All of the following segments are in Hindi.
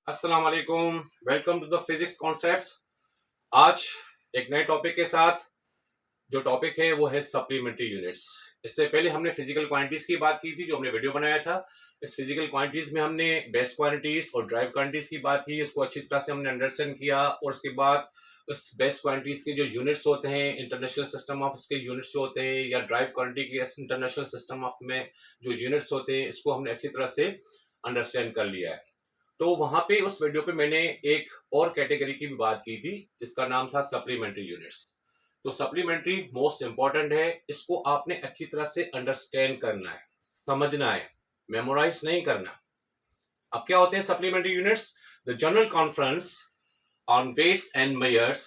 अस्सलाम वालेकुम। Welcome to the physics concepts. आज एक नए टॉपिक के साथ। जो टॉपिक है वो है सप्लीमेंट्री यूनिट्स। इससे पहले हमने फिजिकल क्वांटिटीज की बात की थी, जो हमने वीडियो बनाया था। इस फिजिकल क्वांटिटीज में हमने बेस क्वांटिटीज और ड्राइव क्वांटिटीज की बात की, इसको अच्छी तरह से हमने अंडरस्टैंड किया। और उसके बाद उस बेस क्वांटिटीज के जो यूनिट्स होते हैं, इंटरनेशनल सिस्टम ऑफ इसके यूनिट्स जो होते हैं, या ड्राइव क्वांटिटी के इंटरनेशनल सिस्टम ऑफ में जो यूनिट्स होते हैं, इसको हमने अच्छी तरह से अंडरस्टैंड कर लिया है। तो वहां पे उस वीडियो पे मैंने एक और कैटेगरी की भी बात की थी, जिसका नाम था सप्लीमेंट्री यूनिट्स। तो सप्लीमेंट्री मोस्ट इंपॉर्टेंट है, इसको आपने अच्छी तरह से अंडरस्टैंड करना है, समझना है, मेमोराइज नहीं करना। अब क्या होते हैं supplementary units? The general conference on weights and measures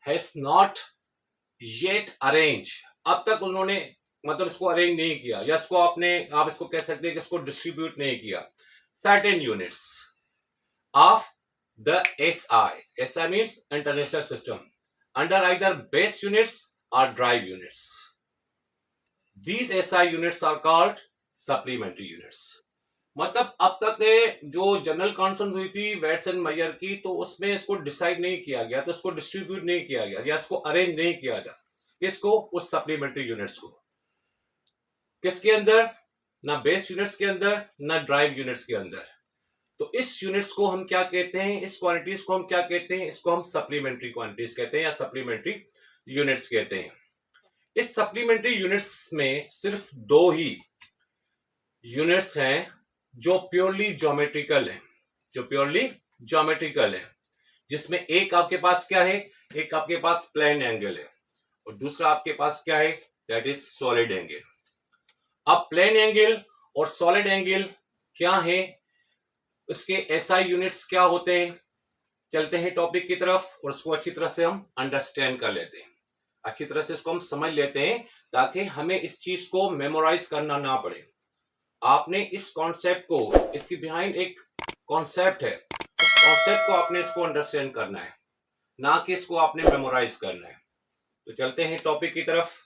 has not yet arrange. अब तक उन्होंने मतलब इसको अरेंज नहीं किया, या इसको आप इसको कह सकते हैं कि इसको डिस्ट्रीब्यूट नहीं किया। Certain units of the SI. SI means International System, under either base units or drive units. These SI units are called supplementary units. मतलब अब तक ने जो जनरल कॉन्फ्रेंस हुई थी वेट्स एंड मेजर की, तो उसमें इसको डिसाइड नहीं किया गया, तो इसको डिस्ट्रीब्यूट नहीं किया गया, या इसको अरेंज नहीं किया गया। किसको? उस सप्लीमेंट्री यूनिट्स को। किसके अंदर? ना बेस यूनिट्स के अंदर, ना ड्राइव यूनिट्स के अंदर। तो इस यूनिट्स को हम क्या कहते हैं? इस क्वांटिटीज को हम क्या कहते हैं? इसको हम सप्लीमेंट्री क्वांटिटीज कहते हैं, या सप्लीमेंट्री यूनिट्स कहते हैं। इस सप्लीमेंट्री यूनिट्स में सिर्फ दो ही यूनिट्स हैं जो प्योरली ज्योमेट्रिकल हैं, जिसमें एक आपके पास क्या है? एक आपके पास प्लेन एंगल है, और दूसरा आपके पास क्या है? That is solid angle. अब प्लेन एंगल और सॉलिड एंगल क्या है, इसके एसआई यूनिट्स क्या होते हैं? चलते हैं टॉपिक की तरफ, और उसको अच्छी तरह से हम अंडरस्टैंड कर लेते हैं, अच्छी तरह से इसको हम समझ लेते हैं, ताकि हमें इस चीज को मेमोराइज करना ना पड़े। आपने इस कॉन्सेप्ट को, इसकी बिहाइंड एक कॉन्सेप्ट है, उस कॉन्सेप्ट को आपने इसको अंडरस्टैंड करना है, ना कि इसको आपने मेमोराइज करना है। तो चलते हैं टॉपिक की तरफ।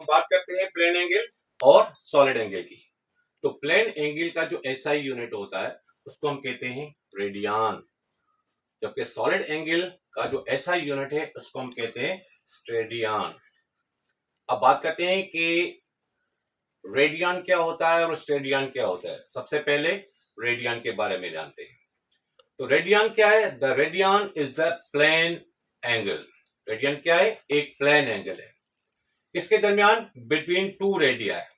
हम बात करते हैं प्लेन एंगल और सॉलिड एंगल की। तो प्लेन एंगल का जो एसआई यूनिट होता है उसको हम कहते हैं रेडियन, जबकि सॉलिड एंगल का जो एसआई यूनिट है उसको हम कहते हैं स्टेडियन। अब बात करते हैं कि रेडियन क्या होता है और स्टेडियन क्या होता है। सबसे पहले रेडियन के बारे में जानते हैं। तो रेडियन क्या है? The radian is the plane angle. Radian क्या है? एक प्लेन एंगल है। किसके दरमियान? बिटवीन टू रेडिया है।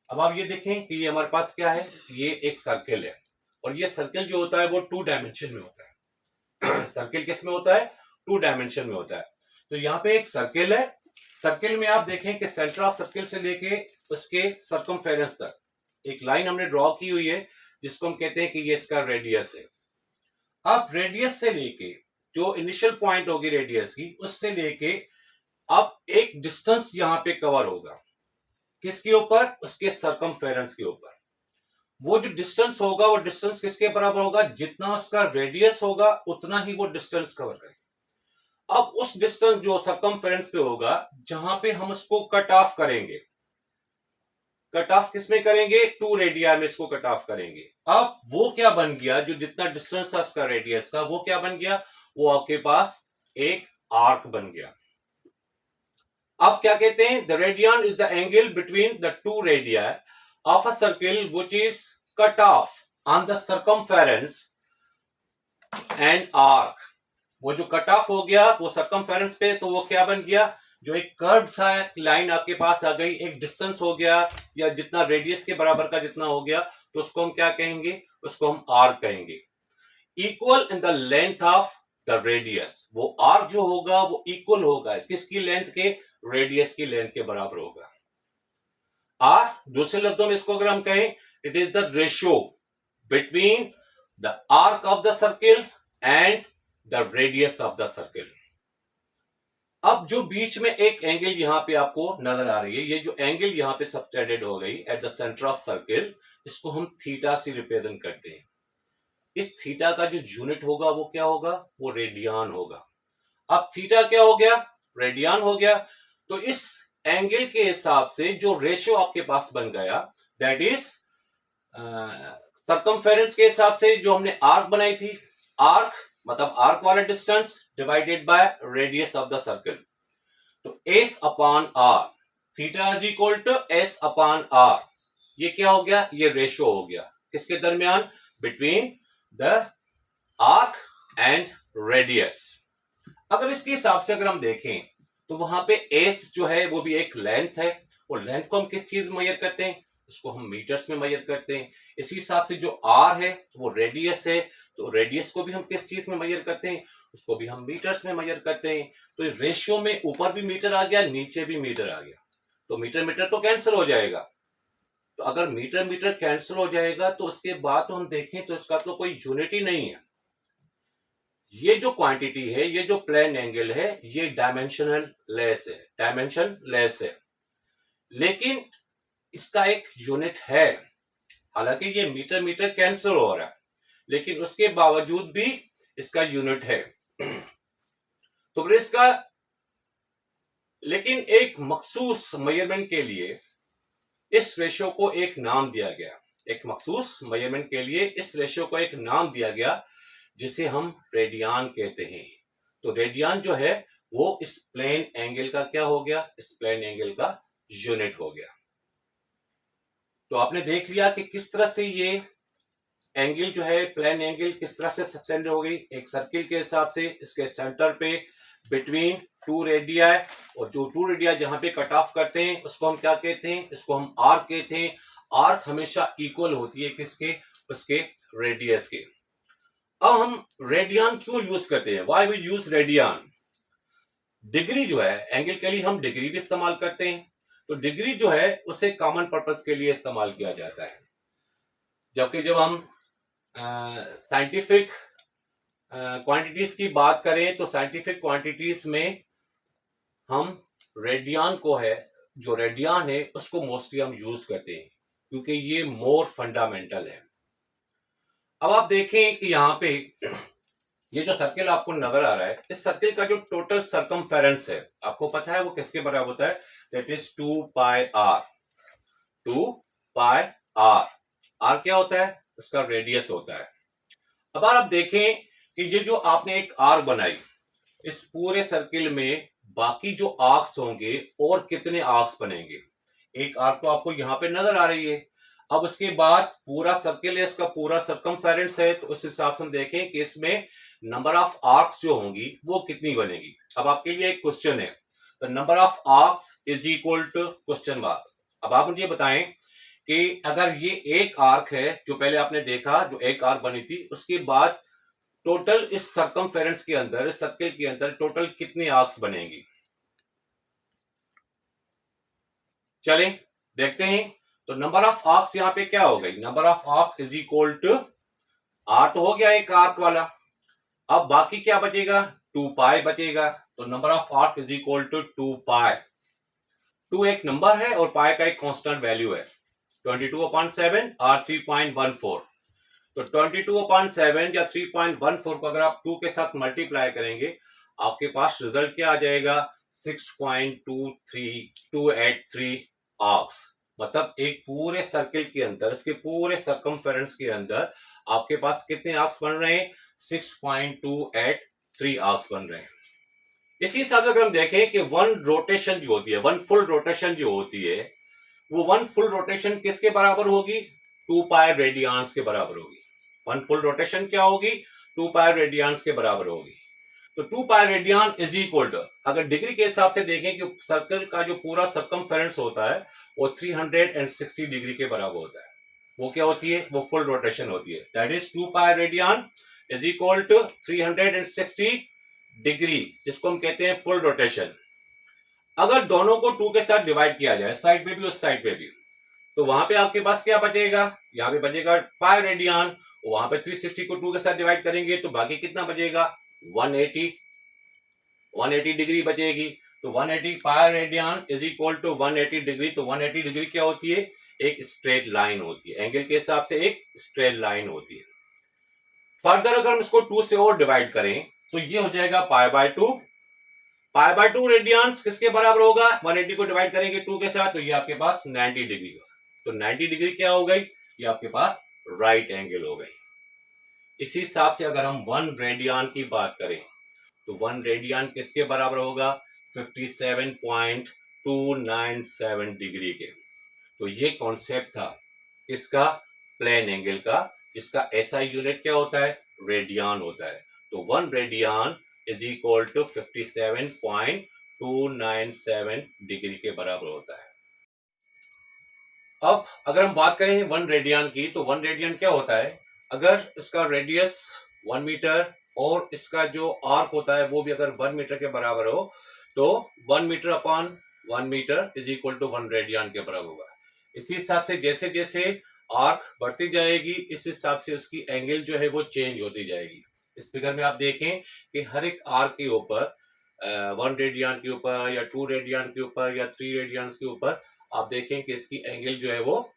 अब आप ये देखें कि ये हमारे पास क्या है? ये एक सर्कल है, और ये सर्कल जो होता है वो 2 डायमेंशन में होता है। सर्कल किस में होता है? 2 डायमेंशन में होता है। तो यहाँ पे एक सर्कल है। सर्कल में आप देखें कि सेंटर ऑफ सर्कल से लेके उसके सर्कमफेरेंस तक एक लाइन हमने ड्रॉ की हुई है, जिसको हम कहते हैं कि ये इसका रेडियस है। अब रेडियस से लेके जो इनिशियल पॉइंट होगी रेडियस की, उससे लेके अब एक डिस्टेंस यहां पे कवर होगा। किसके ऊपर? उसके सर्कमफेरेंस के ऊपर। वो जो डिस्टेंस होगा, वो डिस्टेंस किसके बराबर होगा? जितना उसका रेडियस होगा उतना ही वो डिस्टेंस कवर करेगा। अब उस डिस्टेंस जो सर्कमफेरेंस पे होगा, जहां पे हम उसको कट ऑफ करेंगे, कट ऑफ किसमें करेंगे? 2 रेडिया में इसको कट ऑफ करेंगे। अब वो क्या बन गया? जो जितना डिस्टेंस था उसका रेडियस का, वो क्या बन गया? वो आपके पास एक आर्क बन गया। अब क्या कहते हैं? The radian is the angle between the 2 radio of a circle which is cut off on the circumference and arc. वो जो कट ऑफ हो गया वो सर्कमफेरेंस पे, तो वो क्या बन गया? जो एक कर्व सा लाइन आपके पास आ गई, एक डिस्टेंस हो गया, या जितना रेडियस के बराबर का जितना हो गया, तो उसको हम क्या कहेंगे? उसको हम आर्क कहेंगे। Equal in the length of the radius. वो आर्क जो होगा वो इक्वल होगा किसकी लेंथ के? रेडियस की लेंथ के बराबर होगा। आर दूसरे लफ्जों में इसको अगर हम कहें, it is the ratio between the arc of the circle and the radius of the circle. अब जो बीच में एक एंगल यहां पे आपको नजर आ रही है, ये जो एंगल यहां पे सबटेंडेड हो गई eight the centre of circle, इसको हम थीटा से रिप्रेजेंट करते हैं। इस थीटा का जो यूनिट होगा वो क्या होगा? वो रेडियन होगा। अब थीटा क्या हो गया? रेडियन हो गया। तो इस एंगल के हिसाब से जो रेशियो आपके पास बन गया, दैट इज सरकमफेरेंस के हिसाब से जो हमने आर्क बनाई थी, आर्क मतलब आर्क वाला distance divided by radius of the circle, तो S upon R, theta is equal to S upon R, ये क्या हो गया, ये रेशियो हो गया किसके दरमियान, between the arc and radius. अगर इसके हिसाब से अगर हम देखें तो वहां पे एस जो है वो भी एक लेंथ है, और लेंथ को हम किस चीज में मेजर करते हैं, उसको हम मीटर्स में मेजर करते हैं। इसी हिसाब से जो आर है वो रेडियस है, तो रेडियस को भी हम किस चीज में मेजर करते हैं, उसको भी हम मीटर्स में मेजर करते हैं। तो रेशियो में ऊपर भी मीटर आ गया, नीचे भी मीटर आ गया, तो मीटर मीटर तो कैंसिल हो जाएगा। तो अगर मीटर मीटर कैंसिल हो जाएगा तो उसके बाद तो हम देखें तो इसका तो कोई यूनिट ही नहीं है। ये जो क्वांटिटी है, ये जो प्लेन एंगल है, ये डायमेंशनल लेस है, डायमेंशन लेस है, लेकिन इसका एक यूनिट है। हालांकि ये मीटर मीटर कैंसिल हो रहा है, लेकिन उसके बावजूद भी इसका यूनिट है। तो फिर इसका, लेकिन एक मखसूस मेजरमेंट के लिए इस रेशियो को एक नाम दिया गया, एक मखसूस मेजरमेंट के लिए इस रेशियो को एक नाम दिया गया जिसे हम रेडियन कहते हैं। तो रेडियन जो है वो इस प्लेन एंगल का क्या हो गया, इस प्लेन एंगल का यूनिट हो गया। तो आपने देख लिया कि किस तरह से ये एंगल जो है, प्लेन एंगल किस तरह से सबसेंड हो गई। एक सर्किल के हिसाब से इसके सेंटर पे बिटवीन टू रेडिया, और जो टू रेडिया जहां पे कट ऑफ करते हैं उसको हम क्या कहते हैं, इसको हम आर्क कहते हैं। आर्क हमेशा इक्वल होती है किसके, उसके रेडियस के। अब हम रेडियन क्यों यूज करते हैं, why we use radian. Degree जो है एंगल के लिए हम डिग्री भी इस्तेमाल करते हैं, तो डिग्री जो है उसे कॉमन पर्पस के लिए इस्तेमाल किया जाता है। जबकि जब हम साइंटिफिक क्वांटिटीज की बात करें तो साइंटिफिक क्वांटिटीज में हम रेडियन को है, जो रेडियन है उसको मोस्टली हम यूज करते हैं क्योंकि ये मोर फंडामेंटल है। अब आप देखें कि यहाँ पे ये जो सर्किल आपको नजर आ रहा है, इस सर्किल का जो टोटल सरकमफेरेंस है आपको पता है वो किसके बराबर होता है, that is 2 pi R. 2 pi R, R क्या होता है, इसका रेडियस होता है। अब आप देखें कि ये जो आपने एक आर्क बनाई, इस पूरे सर्किल में बाकी जो आर्क्स होंगे और कितने आर्क्स बनेंगे। एक आर्क तो आपको यहां पे नजर आ रही है। अब उसके बाद पूरा सर्किल है, इसका पूरा सरकमफेरेंस है, तो उस हिसाब से हम देखें कि इसमें नंबर ऑफ आर्क्स जो होंगी वो कितनी बनेगी। अब आपके लिए एक क्वेश्चन है, the number of arcs is equal to question mark. अब आप मुझे बताएं कि अगर ये एक आर्क है जो पहले आपने देखा, जो एक आर्क बनी थी, उसके बाद टोटल इस सरकमफेरेंस के अंदर, इस सर्किल के अंदर टोटल कितने आर्क्स बनेंगी। चलें देखते हैं। तो नंबर ऑफ आर्क्स यहां पे क्या हो गई, number of arcs is equal to R तो हो गया एक आर्क वाला। अब बाकी क्या बचेगा, 2 पाई बचेगा। तो number of arc is equal to 2 pi. 2 एक नंबर है और पाई का एक कांस्टेंट वैल्यू है। 22/7 और 3.14। तो 22/7 या 3.14 को अगर आप 2 के साथ मल्टीप्लाई करेंगे आपके पास रिजल्ट क्या आ जाएगा, 6.23283 आर्क्स। मतलब एक पूरे सर्किल के अंदर, इसके पूरे सरकमफेरेंस के अंदर आपके पास कितने आर्क्स बन रहे हैं, 6.283 आर्क्स बन रहे हैं। इसी हिसाब से अगर हम देखें कि वन रोटेशन जो होती है, वन फुल रोटेशन जो होती है, वो वन फुल रोटेशन किसके बराबर होगी, 2 पाई रेडियंस के बराबर होगी। वन फुल रोटेशन क्या होगी, 2 पाई रेडियंस के बराबर होगी। तो 2 pi radian is equal to, अगर डिग्री के हिसाब से देखें कि सर्कल का जो पूरा सरकमफेरेंस होता है वो 360 डिग्री के बराबर होता है। वो क्या होती है, वो फुल रोटेशन होती है। That is 2 pi radian is equal to 360 degree, जिसको हम कहते हैं फुल रोटेशन। अगर दोनों को 2 के साथ डिवाइड किया जाए, साइड पे भी उस साइड पे भी, तो वहां पे आपके पास क्या बचेगा, यहाँ पे बचेगा पाई रेडियन। वहां पे 360 को 2 के साथ डिवाइड करेंगे तो बाकी कितना बचेगा, 180 डिग्री बचेगी। तो 180 pi radian is equal to 180 degree. तो 180 डिग्री क्या होती है, एक स्ट्रेट लाइन होती है, एंगल के हिसाब से एक स्ट्रेट लाइन होती है। फर्दर अगर हम इसको 2 से और डिवाइड करें तो ये हो जाएगा pi by 2। Pi by 2 radians किसके बराबर होगा, 180 को डिवाइड करेंगे 2 के साथ, तो ये आपके पास 90 डिग्री का। तो 90 डिग्री क्या हो गई, ये आपके पास राइट एंगल हो गई। इसी हिसाब से अगर हम 1 रेडियन की बात करें तो 1 रेडियन किसके बराबर होगा? 57.297 डिग्री के। तो ये कॉन्सेप्ट था इसका प्लेन एंगल का, जिसका एसआई यूनिट क्या होता है? रेडियन होता है। तो 1 radian is equal to 57.297 degree के बराबर होता है। अब अगर हम बात करें 1 रेडियन की, तो 1 रेडियन क्या होता है? अगर इसका रेडियस 1 मीटर और इसका जो आर्क होता है वो भी अगर 1 मीटर के बराबर हो, तो 1 metre upon 1 metre is equal to 1 radian के बराबर होगा। इसी हिसाब से जैसे जैसे आर्क बढ़ती जाएगी, इस हिसाब से उसकी एंगल जो है वो चेंज होती जाएगी। इस फिगर में आप देखें कि हर एक आर्क के ऊपर 1 रेडियन के ऊपर या 2 रेडियन के ऊपर या 3 रेडियंस के ऊपर आप देखें कि इसकी एंगल जो है वो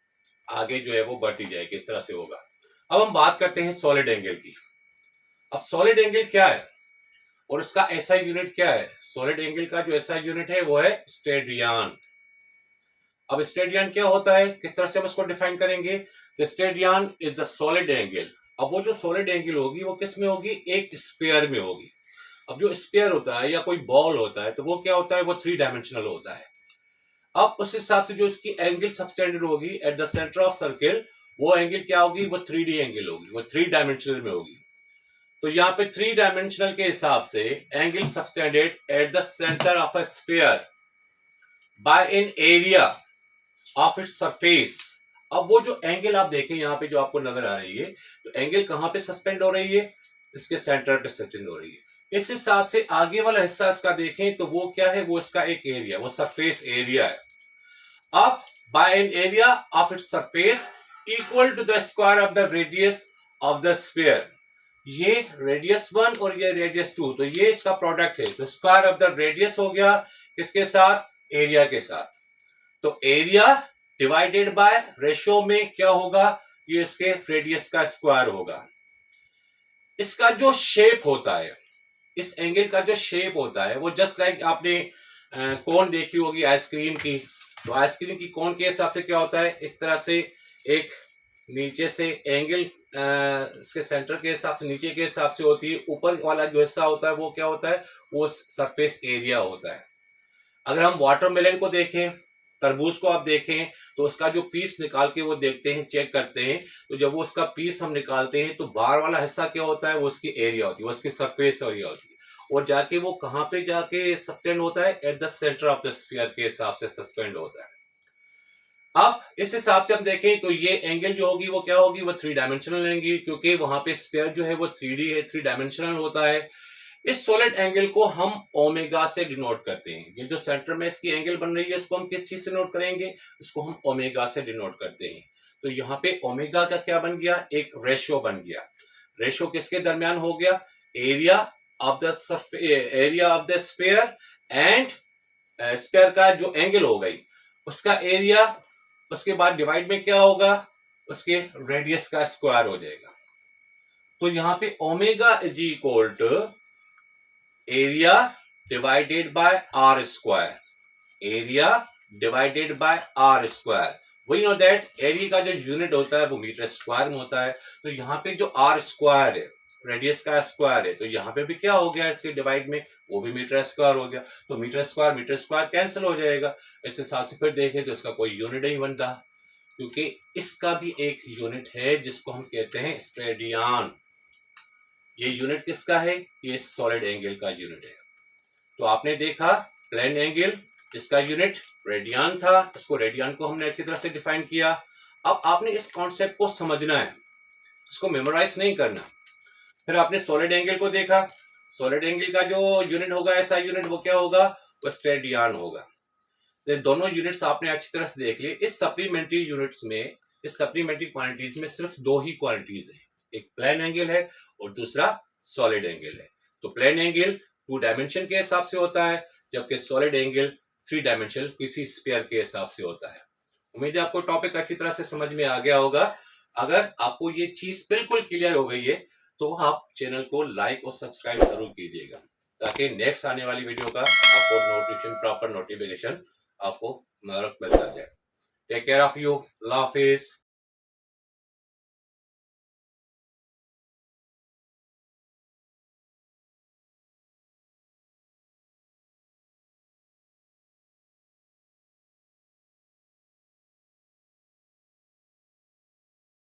आगे जो है वो बढ़ती जाएगी। इस तरह से होगा। अब हम बात करते हैं सॉलिड एंगल की। अब सॉलिड एंगल क्या है और इसका एसआई यूनिट क्या है? सॉलिड एंगल का जो एसआई यूनिट है वो है स्टेडियन। अब स्टेडियन क्या होता है, किस तरह से हम इसको डिफाइन करेंगे? The steradian is the solid angle. अब वो जो सॉलिड एंगल होगी वो किस में होगी? एक स्फीयर में होगी। अब जो स्फीयर होता है या कोई बॉल होता है तो वो क्या होता है? वो 3 डायमेंशनल होता है। अब उस हिसाब से जो इसकी एंगल सबटेंडेड होगी eight the centre of circle, वो एंगल क्या होगी? वो 3D एंगल होगी, वो 3 डायमेंशनल में होगी। तो यहाँ पे 3 डायमेंशनल के हिसाब से angle subtended at the centre of a sphere by an area of its surface. अब वो जो एंगल आप देखें यहाँ पे जो आपको नजर आ रही है, तो एंगल कहां पे सस्पेंड हो रही है? इसके सेंटर पे सस्पेंड हो रही है। इस हिसाब से आगे वाला हिस्सा इसका देखें तो वो क्या है? वो इसका एक एरिया, वो सरफेस एरिया है। अब by an area of its surface equal to the square of the radius of the sphere. ये रेडियस 1 और ये रेडियस 2, तो ये इसका प्रोडक्ट है। तो स्क्वायर ऑफ द रेडियस हो गया किसके साथ? एरिया के साथ। तो एरिया डिवाइडेड बाय रेशियो में क्या होगा? ये इसके रेडियस का स्क्वायर होगा। इसका जो शेप होता है, इस एंगल का जो शेप होता है वो जस्ट लाइक आपने कोन देखी होगी आइसक्रीम की। तो आइसक्रीम की कोन के हिसाब से क्या होता है? इस तरह से एक नीचे से एंगल इसके सेंटर के हिसाब से नीचे के हिसाब से होती है। ऊपर वाला जो हिस्सा होता है वो क्या होता है? वो सरफेस एरिया होता है। अगर हम वाटरमेलन को देखें, तरबूज को आप देखें, तो उसका जो पीस निकाल के वो देखते हैं, चेक करते हैं, तो जब वो उसका पीस हम निकालते हैं तो बाहर वाला हिस्सा क्या होता है? वो उसकी एरिया होती है, वो उसकी सरफेस एरिया होती है। और जाके वो कहां पे जाके सस्पेंड होता है? Eight the centre of the sphere के हिसाब से सस्पेंड होता है। अब इस हिसाब से हम देखें तो ये एंगल जो होगी वो क्या होगी? वो 3 डायमेंशनल लेंगी, क्योंकि वहां पे स्फीयर जो है वो 3D है, 3 डायमेंशनल होता है। इस सॉलिड एंगल को हम ओमेगा से डिनोट करते हैं। ये जो सेंटर में इसकी एंगल बन रही है इसको हम किस चीज से नोट करेंगे? इसको हम ओमेगा से डिनोट करते हैं। तो यहाँ पे ओमेगा का क्या बन गया? एक रेशियो बन गया। रेशियो किसके दरमियान हो गया? Area of the sphere and sphere का जो एंगल हो गई उसका एरिया, उसके बाद डिवाइड में क्या होगा? उसके रेडियस का स्क्वायर हो जाएगा। तो यहाँ पे omega is equal to area divided by R square. Area divided by R square. We know that area का जो यूनिट होता है वो मीटर स्क्वायर में होता है। तो यहाँ पे जो आर स्क्वायर है, रेडियस का स्क्वायर है, तो यहाँ पे भी क्या हो गया? इसके डिवाइड में वो भी मीटर स्क्वायर हो गया। तो मीटर स्क्वायर कैंसिल हो जाएगा। इस हिसाब से फिर देखें तो इसका कोई यूनिट नहीं बनता, क्योंकि इसका भी एक यूनिट है जिसको हम कहते हैं स्टेडियन। ये यूनिट किसका है? ये सॉलिड एंगल का यूनिट है। तो आपने देखा प्लेन एंगल, इसका यूनिट रेडियन था, इसको रेडियन को हमने अच्छी तरह से डिफाइन किया। अब आपने इस कॉन्सेप्ट को समझना है, इसको मेमोराइज नहीं करना। फिर आपने सॉलिड एंगल को देखा, सॉलिड एंगल का जो यूनिट होगा ऐसा यूनिट वो क्या होगा? वो स्टेडियन होगा। तो दोनों यूनिट्स आपने अच्छी तरह से देख लिए। इस सप्लीमेंट्री यूनिट्स में, इस सप्लीमेंट्री क्वांटिटीज में सिर्फ 2 ही क्वांटिटीज है, एक प्लेन एंगल है और दूसरा सॉलिड एंगल है। तो प्लेन एंगल 2 डायमेंशन के हिसाब से होता है, जबकि सॉलिड एंगल 3 डायमेंशन किसी स्फीयर के हिसाब से होता है। उम्मीद है आपको टॉपिक अच्छी तरह से समझ में आ गया होगा। अगर आपको ये चीज बिल्कुल क्लियर हो गई है तो आप चैनल को लाइक और सब्सक्राइब जरूर कीजिएगा, ताकि नेक्स्ट आने वाली वीडियो का आपको नोटिफिकेशन, प्रॉपर नोटिफिकेशन आपको मिलता जाए। Take care of you. अल्लाह हाफिज।